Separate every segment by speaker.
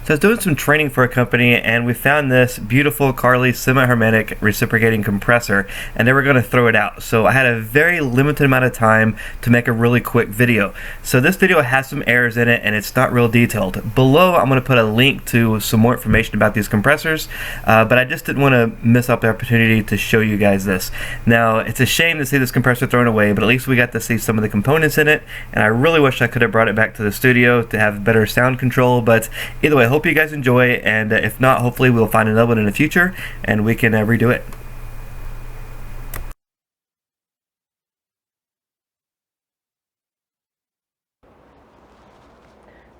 Speaker 1: So I was doing some training for a company and we found this beautiful Carly semi-hermetic reciprocating compressor and they were going to throw it out. So I had a very limited amount of time to make a really quick video. So this video has some errors in it and it's not real detailed. Below I'm going to put a link to some more information about these compressors, but I just didn't want to miss out the opportunity to show you guys this. Now it's a shame to see this compressor thrown away, but at least we got to see some of the components in it, and I really wish I could have brought it back to the studio to have better sound control. But either way, hope you guys enjoy, and if not, hopefully we'll find another one in the future and we can redo it.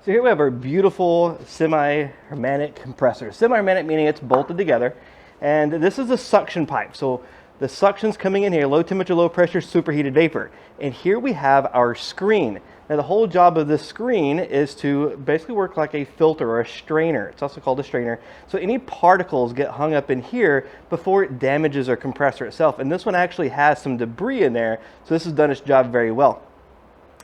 Speaker 2: So here we have our beautiful semi-hermetic compressor. Semi-hermetic meaning it's bolted together, and this is a suction pipe. So the suction's coming in here, low temperature, low pressure, superheated vapor. And here we have our screen. Now the whole job of this screen is to basically work like a filter or a strainer. It's also called a strainer. So any particles get hung up in here before it damages our compressor itself. And this one actually has some debris in there, so this has done its job very well.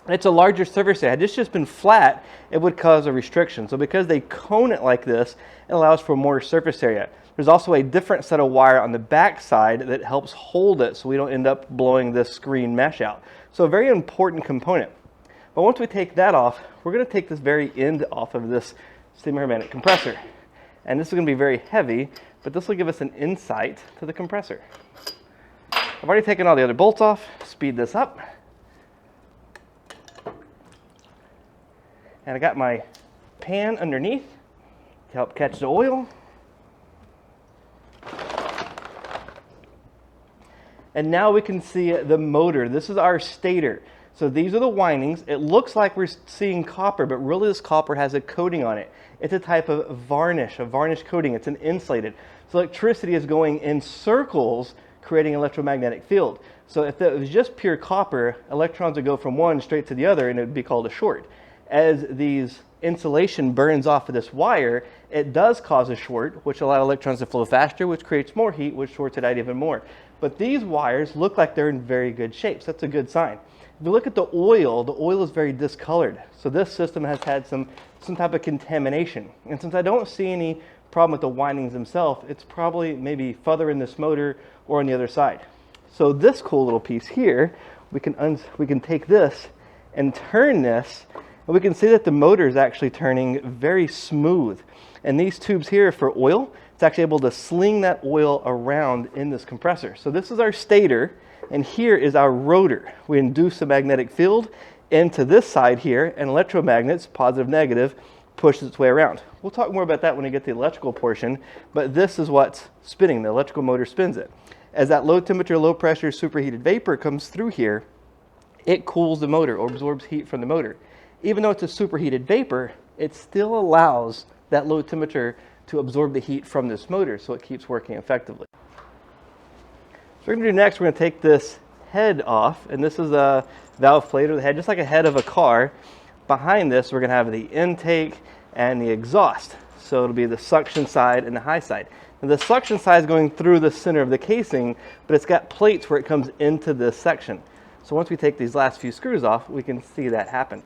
Speaker 2: It's a larger surface area. Had this just been flat, it would cause a restriction. So because they cone it like this, it allows for more surface area. There's also a different set of wire on the back side that helps hold it so we don't end up blowing this screen mesh out. So a very important component. But once we take that off, we're going to take this very end off of this semi-hermetic compressor. And this is going to be very heavy, but this will give us an insight to the compressor. I've already taken all the other bolts off. Speed this up. And I got my pan underneath to help catch the oil. And now we can see the motor. This is our stator. So these are the windings. It looks like we're seeing copper, but really this copper has a coating on it. It's a type of varnish, a varnish coating. It's an insulated. So electricity is going in circles, creating an electromagnetic field. So if it was just pure copper, electrons would go from one straight to the other and it would be called a short. As these insulation burns off of this wire, it does cause a short, which allows electrons to flow faster, which creates more heat, which shorts it out even more. But these wires look like they're in very good shape, so that's a good sign. If you look at the oil is very discolored. So this system has had some type of contamination. And since I don't see any problem with the windings themselves, it's probably maybe further in this motor or on the other side. So this cool little piece here, we can take this and turn this, and we can see that the motor is actually turning very smooth. And these tubes here for oil, it's actually able to sling that oil around in this compressor. So this is our stator, and here is our rotor. We induce a magnetic field into this side here, and electromagnets, positive, negative, pushes its way around. We'll talk more about that when we get to the electrical portion, but this is what's spinning. The electrical motor spins it. As that low temperature, low pressure, superheated vapor comes through here, it cools the motor or absorbs heat from the motor. Even though it's a superheated vapor, it still allows that low temperature to absorb the heat from this motor, so it keeps working effectively. So we're going to do next, we're going to take this head off, and this is a valve plate or the head, just like a head of a car. Behind this, we're going to have the intake and the exhaust. So it'll be the suction side and the high side. And the suction side is going through the center of the casing, but it's got plates where it comes into this section. So once we take these last few screws off, we can see that happen.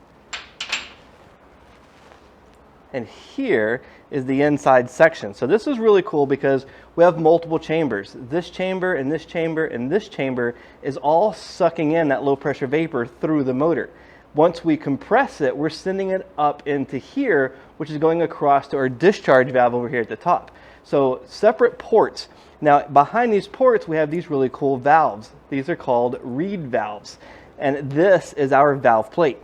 Speaker 2: And here is the inside section. So this is really cool because we have multiple chambers. This chamber and this chamber and this chamber is all sucking in that low pressure vapor through the motor. Once we compress it, we're sending it up into here, which is going across to our discharge valve over here at the top. So separate ports. Now behind these ports, we have these really cool valves. These are called reed valves. And this is our valve plate.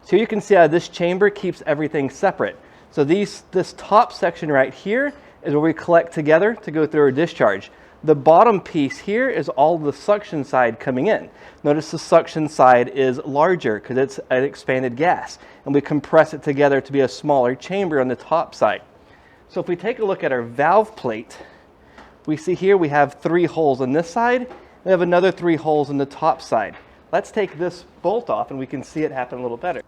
Speaker 2: So you can see how this chamber keeps everything separate. So this top section right here is where we collect together to go through our discharge. The bottom piece here is all the suction side coming in. Notice the suction side is larger because it's an expanded gas, and we compress it together to be a smaller chamber on the top side. So if we take a look at our valve plate, we see here we have 3 holes on this side. We have another 3 holes on the top side. Let's take this bolt off and we can see it happen a little better.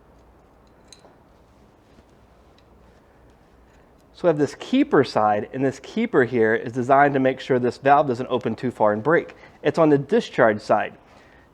Speaker 2: So we have this keeper side, and this keeper here is designed to make sure this valve doesn't open too far and break. It's on the discharge side.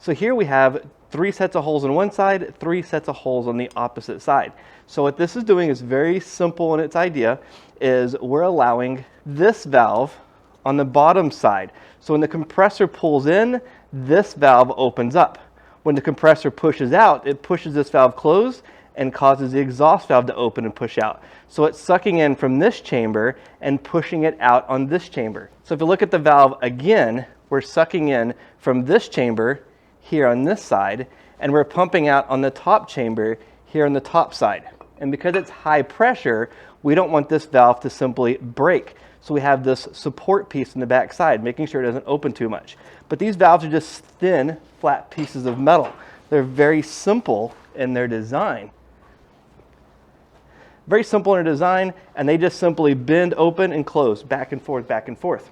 Speaker 2: So here we have 3 sets of holes on one side, 3 sets of holes on the opposite side. So what this is doing is very simple in its idea, is we're allowing this valve on the bottom side. So when the compressor pulls in, this valve opens up. When the compressor pushes out, it pushes this valve closed and causes the exhaust valve to open and push out. So it's sucking in from this chamber and pushing it out on this chamber. So if you look at the valve again, we're sucking in from this chamber here on this side, and we're pumping out on the top chamber here on the top side. And because it's high pressure, we don't want this valve to simply break. So we have this support piece in the back side, making sure it doesn't open too much. But these valves are just thin, flat pieces of metal. They're very simple in their design. Very simple in their design, and they just simply bend open and close, back and forth, back and forth.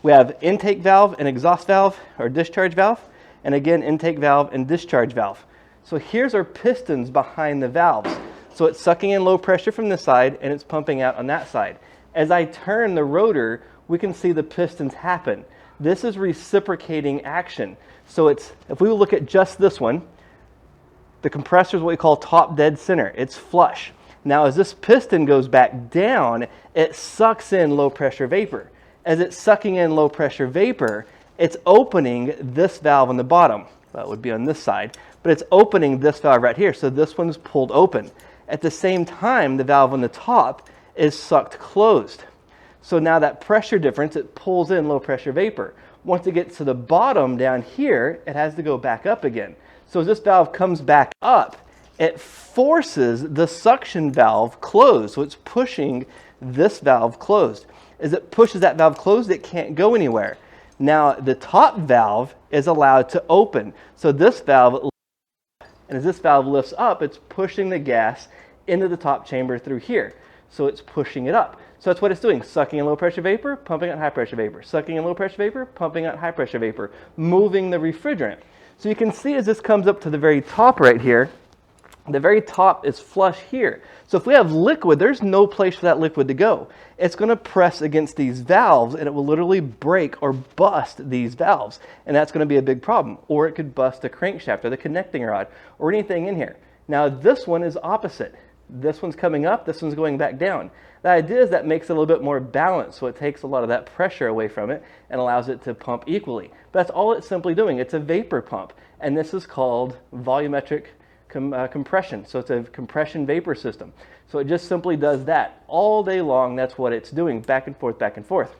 Speaker 2: We have intake valve and exhaust valve, or discharge valve, and again, intake valve and discharge valve. So here's our pistons behind the valves. So it's sucking in low pressure from this side, and it's pumping out on that side. As I turn the rotor, we can see the pistons happen. This is reciprocating action. So if we look at just this one, the compressor is what we call top dead center. It's flush. Now as this piston goes back down, it sucks in low pressure vapor. As it's sucking in low pressure vapor, it's opening this valve on the bottom. That would be on this side, but it's opening this valve right here. So this one's pulled open. At the same time, the valve on the top is sucked closed. So now that pressure difference, it pulls in low pressure vapor. Once it gets to the bottom down here, it has to go back up again. So as this valve comes back up, it forces the suction valve closed. So it's pushing this valve closed. As it pushes that valve closed, it can't go anywhere. Now the top valve is allowed to open. So this valve, and as this valve lifts up, it's pushing the gas into the top chamber through here. So it's pushing it up. So that's what it's doing, sucking in low pressure vapor, pumping out high pressure vapor, sucking in low pressure vapor, pumping out high pressure vapor, moving the refrigerant. So you can see as this comes up to the very top right here, the very top is flush here. So if we have liquid, there's no place for that liquid to go. It's going to press against these valves, and it will literally break or bust these valves. And that's going to be a big problem. Or it could bust the crankshaft or the connecting rod or anything in here. Now this one is opposite. This one's coming up, this one's going back down. The idea is that makes it a little bit more balanced, so it takes a lot of that pressure away from it and allows it to pump equally. But that's all it's simply doing. It's a vapor pump, and this is called volumetric compression. So it's a compression vapor system. So it just simply does that all day long. That's what it's doing, back and forth, back and forth.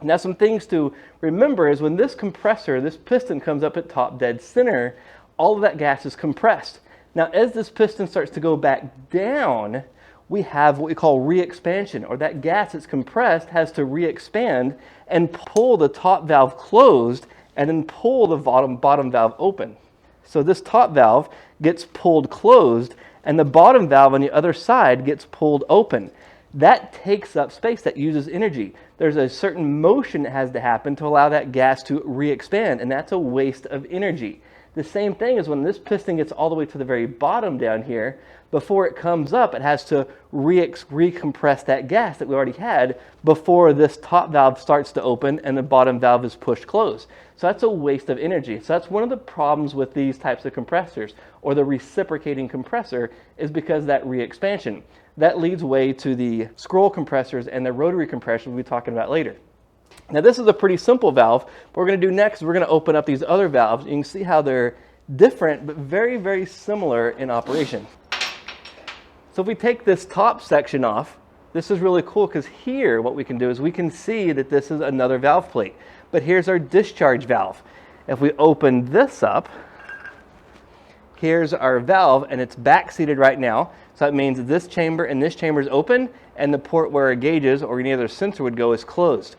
Speaker 2: Now some things to remember is when this compressor, this piston comes up at top dead center, all of that gas is compressed. Now as this piston starts to go back down, we have what we call re-expansion, or that gas that's compressed has to re-expand and pull the top valve closed and then pull the bottom valve open. So this top valve gets pulled closed and the bottom valve on the other side gets pulled open. That takes up space, that uses energy. There's a certain motion that has to happen to allow that gas to re-expand, and that's a waste of energy. The same thing is when this piston gets all the way to the very bottom down here, before it comes up, it has to recompress that gas that we already had before this top valve starts to open and the bottom valve is pushed closed. So that's a waste of energy. So that's one of the problems with these types of compressors, or the reciprocating compressor, is because of that re-expansion. That leads way to the scroll compressors and the rotary compression we'll be talking about later. Now this is a pretty simple valve. What we're going to do next is we're going to open up these other valves. You can see how they're different but very, very similar in operation. So if we take this top section off, this is really cool because here what we can do is we can see that this is another valve plate. But here's our discharge valve. If we open this up, here's our valve, and it's back seated right now. So that means this chamber and this chamber is open, and the port where our gauges or any other sensor would go is closed.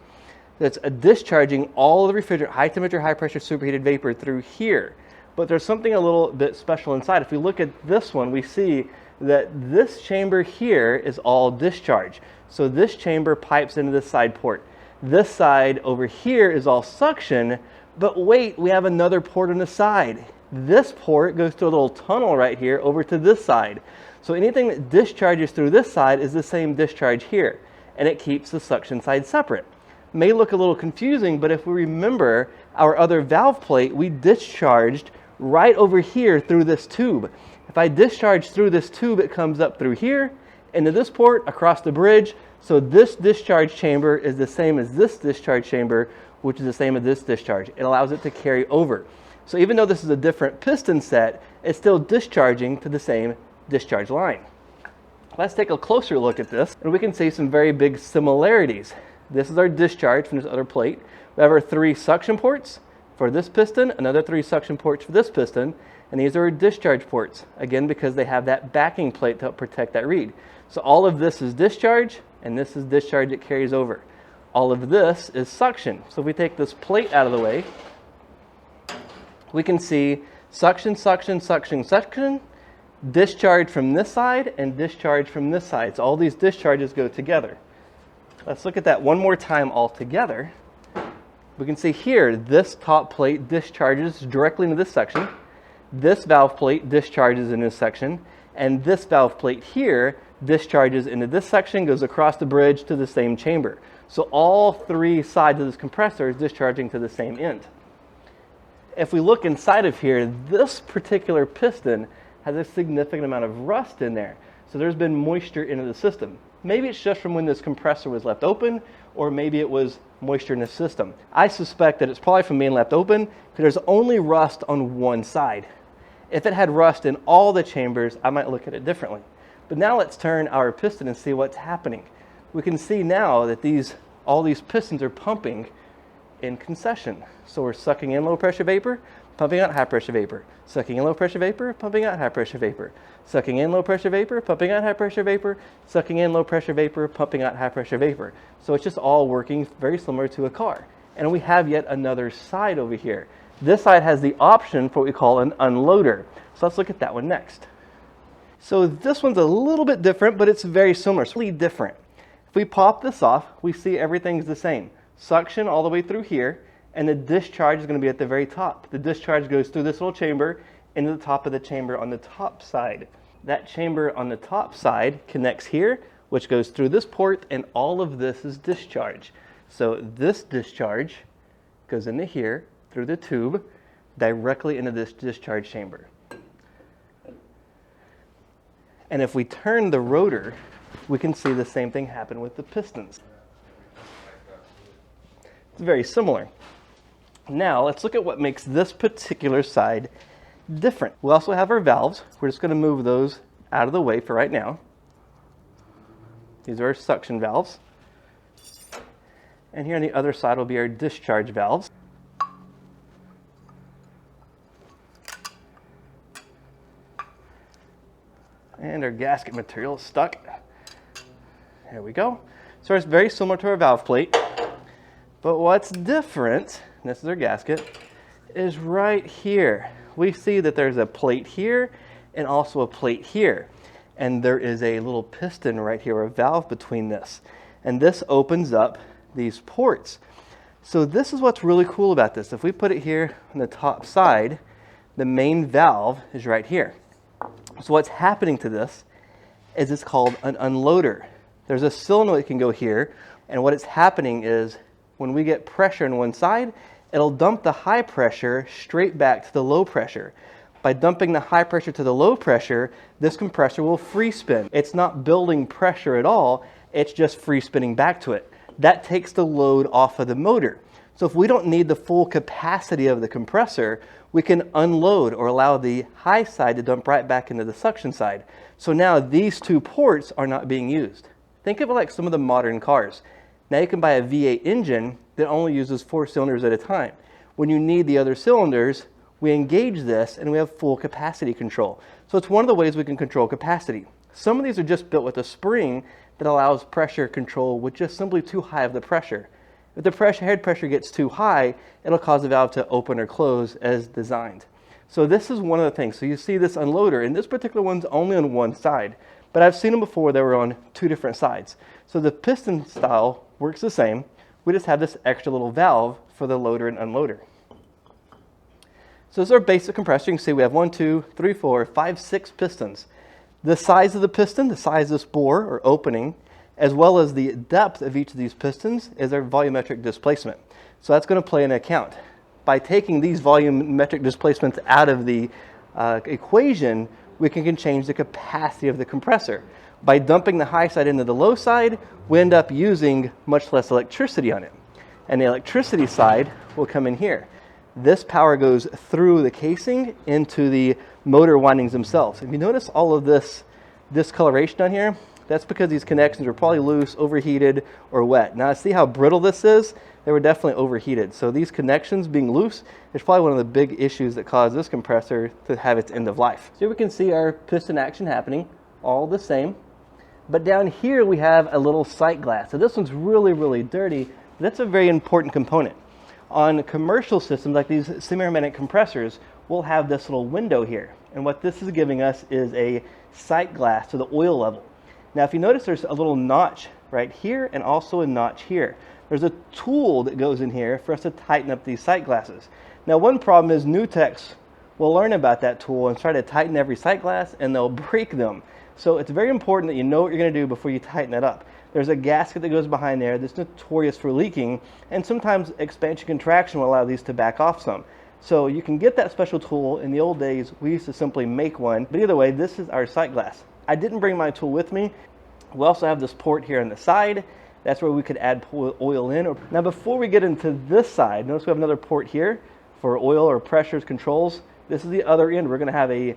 Speaker 2: That's discharging all of the refrigerant, high temperature, high pressure superheated vapor through here. But there's something a little bit special inside. If we look at this one, we see that this chamber here is all discharge. So this chamber pipes into this side port. This side over here is all suction, but wait, we have another port on the side. This port goes through a little tunnel right here over to this side. So anything that discharges through this side is the same discharge here, and it keeps the suction side separate. May look a little confusing, but if we remember Our other valve plate, we discharged right over here through this tube. If I discharge through this tube, it comes up through here, into this port, across the bridge. So this discharge chamber is the same as this discharge chamber, which is the same as this discharge. It allows it to carry over. So even though this is a different piston set, it's still discharging to the same discharge line. Let's take a closer look at this, and we can see some very big similarities. This is our discharge from this other plate. We have our 3 suction ports for this piston, another 3 suction ports for this piston, and these are our discharge ports, again, because they have that backing plate to help protect that reed. So all of this is discharge, and this is discharge that carries over. All of this is suction. So if we take this plate out of the way, we can see suction, suction, suction, suction, discharge from this side, and discharge from this side. So all these discharges go together. Let's look at that one more time all together. We can see here, this top plate discharges directly into this section. This valve plate discharges in this section. And this valve plate here discharges into this section, goes across the bridge to the same chamber. So all 3 sides of this compressor is discharging to the same end. If we look inside of here, this particular piston has a significant amount of rust in there. So there's been moisture into the system. Maybe it's just from when this compressor was left open, or maybe it was moisture in the system. I suspect that it's probably from being left open because there's only rust on one side. If it had rust in all the chambers, I might look at it differently. But now let's turn our piston and see what's happening. We can see now that all these pistons are pumping in concession. So we're sucking in low pressure vapor, pumping out high pressure vapor, sucking in low pressure vapor, pumping out high pressure vapor, sucking in low pressure vapor, pumping out high pressure vapor, sucking in low pressure vapor, pumping out high pressure vapor. So it's just all working very similar to a car. And we have yet another side over here. This side has the option for what we call an unloader. So let's look at that one next. So this one's a little bit different, but it's very similar, slightly different. If we pop this off, we see everything's the same. Suction all the way through here, and the discharge is going to be at the very top. The discharge goes through this little chamber into the top of the chamber on the top side. That chamber on the top side connects here, which goes through this port, and all of this is discharge. So this discharge goes into here through the tube directly into this discharge chamber. And if we turn the rotor, we can see the same thing happen with the pistons. It's very similar. Now let's look at what makes this particular side different. We also have our valves. We're just going to move those out of the way for right now. These are our suction valves. And here on the other side will be our discharge valves. And our gasket material is stuck. There we go. So it's very similar to our valve plate. But what's different, and this is our gasket, is right here. We see that there's a plate here and also a plate here. And there is a little piston right here, or a valve between this. And this opens up these ports. So this is what's really cool about this. If we put it here on the top side, the main valve is right here. So what's happening to this is it's called an unloader. There's a solenoid that can go here, and what is happening is when we get pressure on one side, it'll dump the high pressure straight back to the low pressure. By dumping the high pressure to the low pressure, this compressor will free spin. It's not building pressure at all, it's just free spinning back to it. That takes the load off of the motor. So if we don't need the full capacity of the compressor, we can unload or allow the high side to dump right back into the suction side. So now these 2 ports are not being used. Think of it like some of the modern cars. Now you can buy a V8 engine that only uses 4 cylinders at a time. When you need the other cylinders, we engage this and we have full capacity control. So it's one of the ways we can control capacity. Some of these are just built with a spring that allows pressure control with just simply too high of the pressure. If the head pressure gets too high, it'll cause the valve to open or close as designed. So this is one of the things. So you see this unloader, and this particular one's only on one side, but I've seen them before that were on 2 different sides. So the piston style works the same. We just have this extra little valve for the loader and unloader. So this is our basic compressor. You can see we have 1, 2, 3, 4, 5, 6 pistons. The size of the piston, the size of this bore or opening, as well as the depth of each of these pistons is our volumetric displacement. So that's going to play an account. by taking these volumetric displacements out of the equation, we can change the capacity of the compressor. By dumping the high side into the low side, we end up using much less electricity on it. And the electricity side will come in here. This power goes through the casing into the motor windings themselves. If you notice all of this discoloration on here, that's because these connections are probably loose, overheated, or wet. Now see how brittle this is? They were definitely overheated. So these connections being loose is probably one of the big issues that caused this compressor to have its end of life. So here we can see our piston action happening, all the same. But down here we have a little sight glass. So this one's really, really dirty. That's a very important component. On commercial systems like these semi-hermetic compressors, we'll have this little window here. And what this is giving us is a sight glass to the oil level. Now if you notice, there's a little notch right here and also a notch here. There's a tool that goes in here for us to tighten up these sight glasses. Now one problem is new techs will learn about that tool and try to tighten every sight glass and they'll break them. So it's very important that you know what you're going to do before you tighten it up. There's a gasket that goes behind there that's notorious for leaking, and sometimes expansion contraction will allow these to back off some. So you can get that special tool. In the old days, we used to simply make one. But either way, this is our sight glass. I didn't bring my tool with me. We also have this port here on the side. That's where we could add oil in. Now before we get into this side, notice we have another port here for oil or pressures controls. This is the other end. We're going to have a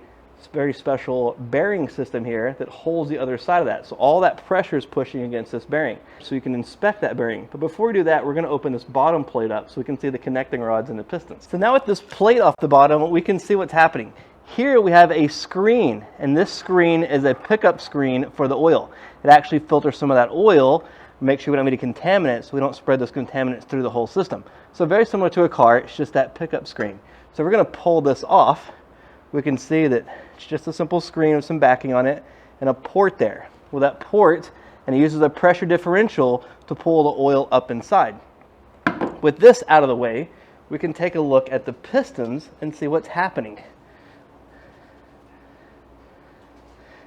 Speaker 2: very special bearing system here that holds the other side of that. So all that pressure is pushing against this bearing. So you can inspect that bearing. But before we do that, we're going to open this bottom plate up so we can see the connecting rods and the pistons. So now with this plate off the bottom, we can see what's happening. Here we have a screen, and this screen is a pickup screen for the oil. It actually filters some of that oil, make sure we don't have any contaminants so we don't spread those contaminants through the whole system. So very similar to a car, it's just that pickup screen. So we're going to pull this off. We can see that it's just a simple screen with some backing on it and a port there. Well, that port, and it uses a pressure differential to pull the oil up inside. With this out of the way, we can take a look at the pistons and see what's happening.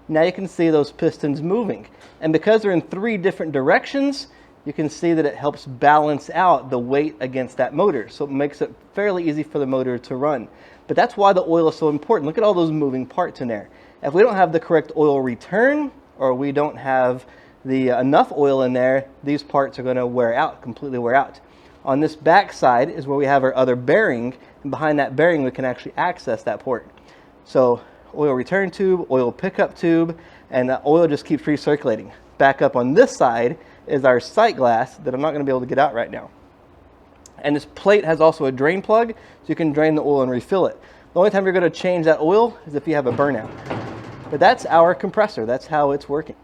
Speaker 2: Now you can see those pistons moving. And because they're in 3 different directions, you can see that it helps balance out the weight against that motor. So it makes it fairly easy for the motor to run. But that's why the oil is so important. Look at all those moving parts in there. If we don't have the correct oil return, or we don't have enough oil in there, these parts are going to wear out, completely wear out. On this back side is where we have our other bearing, and behind that bearing we can actually access that port. So oil return tube, oil pickup tube, and the oil just keeps recirculating. Back up on this side is our sight glass that I'm not going to be able to get out right now. And this plate has also a drain plug, so you can drain the oil and refill it. The only time you're going to change that oil is if you have a burnout. But that's our compressor. That's how it's working.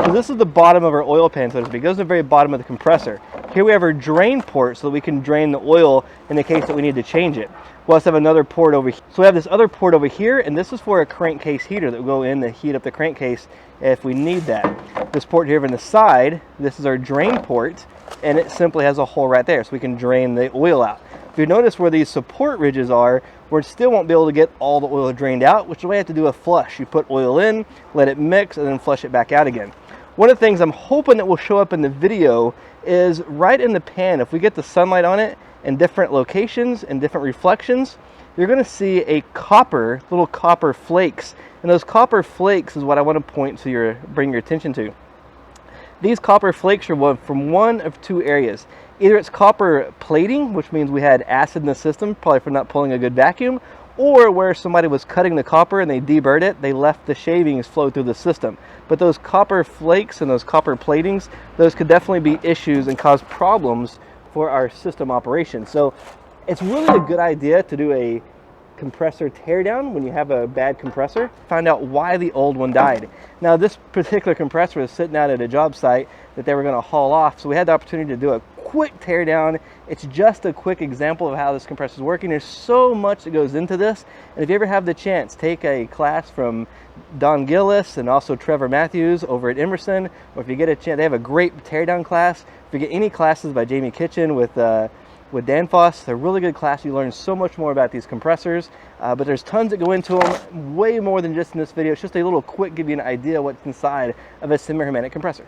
Speaker 2: So this is the bottom of our oil pan, so to speak. It goes to the very bottom of the compressor. Here we have our drain port so that we can drain the oil in the case that we need to change it. We also have another port over here. So we have this other port over here, and this is for a crankcase heater that will go in to heat up the crankcase if we need that. This port here on the side, this is our drain port, and it simply has a hole right there so we can drain the oil out. If you notice where these support ridges are, we still won't be able to get all the oil drained out, which is why you have to do a flush. You put oil in, let it mix, and then flush it back out again. One of the things I'm hoping that will show up in the video is right in the pan. If we get the sunlight on it in different locations and different reflections, you're going to see a little copper flakes. And those copper flakes is what I want to bring your attention to. These copper flakes are from one of 2 areas. Either it's copper plating, which means we had acid in the system, probably for not pulling a good vacuum, or where somebody was cutting the copper and they deburred it, they left the shavings flow through the system. But those copper flakes and those copper platings, those could definitely be issues and cause problems for our system operation. So it's really a good idea to do a compressor teardown when you have a bad compressor. Find out why the old one died. Now this particular compressor was sitting out at a job site that they were going to haul off, so we had the opportunity to do a quick teardown. It's just a quick example of how this compressor is working. There's so much that goes into this, and if you ever have the chance, take a class from Don Gillis and also Trevor Matthews over at Emerson, or if you get a chance, they have a great teardown class. If you get any classes by Jamie Kitchen with Danfoss, they're really good class. You learn so much more about these compressors, but there's tons that go into them, way more than just in this video. It's just a little quick, give you an idea what's inside of a semi-hermetic compressor.